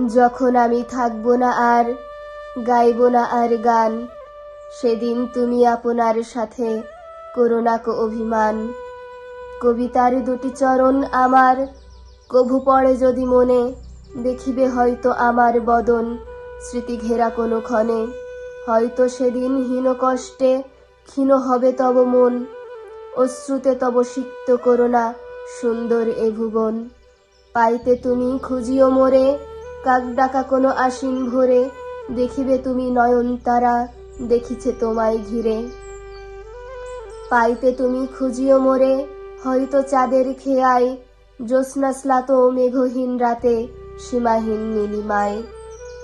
যখন আমি থাকবো না আর, গাইবো না আর গান, সেদিন তুমি আপনার সাথে করো না কো অভিমান। কবিতার দুটি চরণ আমার কভু পড়ে যদি মনে, দেখিবে হয়তো আমার বদন স্মৃতি ঘেরা কোনো ক্ষণে। হয়তো সেদিন হীন কষ্টে ক্ষীণ হবে তব মন, অশ্রুতে তব সিক্ত করো না সুন্দর এ ভুবন। পাইতে তুমি খুঁজিও মোরে, কাক ডাকা কোনো আশ্বিন ভোরে, দেখিবে তুমি নয়ন তারা দেখিছে তোমায় ঘিরে। পাইতে তুমি খুঁজিও মোরে, হয়তো চাঁদের খেয়ায়, জ্যোৎস্না স্নাত মেঘহীন রাতে সীমাহীন নীলিমায়।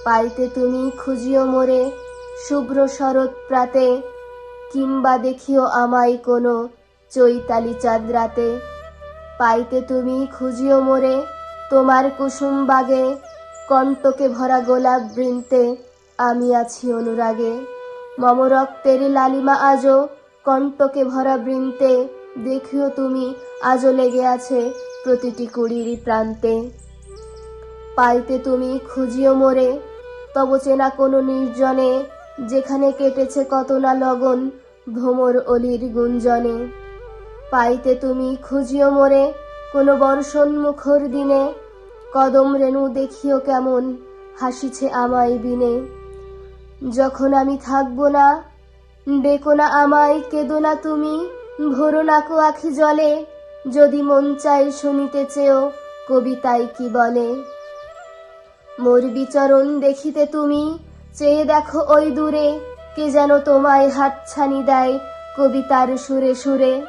পাইতে তুমি খুঁজিও মোরে, শুভ্র শরৎ প্রাতে, কিংবা দেখিও আমায় কোনো চৈতালি চাঁদ রাতে। পাইতে তুমি খুঁজিও মোরে, তোমার কুসুম বাগে, কণ্টকে ভরা গোলাপ বৃন্তে আমি আছি অনুরাগে। মম রক্তের লালিমা আজো কণ্টকে ভরা বৃন্তে, দেখিও তুমি আজও লেগে আছে প্রতিটি কুড়ির প্রান্তে। পাইতে তুমি খুঁজিও মোরে, তব চেনা কোনো নির্জনে, যেখানে কেটেছে কত না লগন ভ্রমর অলির গুঞ্জনে। পাইতে তুমি খুঁজিও মোরে, কোনো বর্ষণ মুখর দিনে, কদম রেণু দেখিও কেমন হাসিছে আমায় বিনে। যখন আমি থাকবো না, ডেকো না আমায়, কেঁদো না তুমি, ভরো না কো আখি জলে, যদি মন চাই শুনিতে চেয়েও কবিতায় কি বলে। মোর বিচরণ দেখিতে তুমি চেয়ে দেখো ওই দূরে, কে যেন তোমায় হাতছানি দেয় কবিতার সুরে সুরে।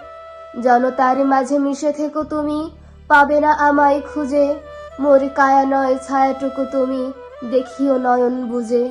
জনতার মাঝে মিশে থেকো তুমি, পাবে না আমায় খুঁজে, মোর কায়া নয় ছায়াটুকু তুমি দেখিও নয়ন বুজে।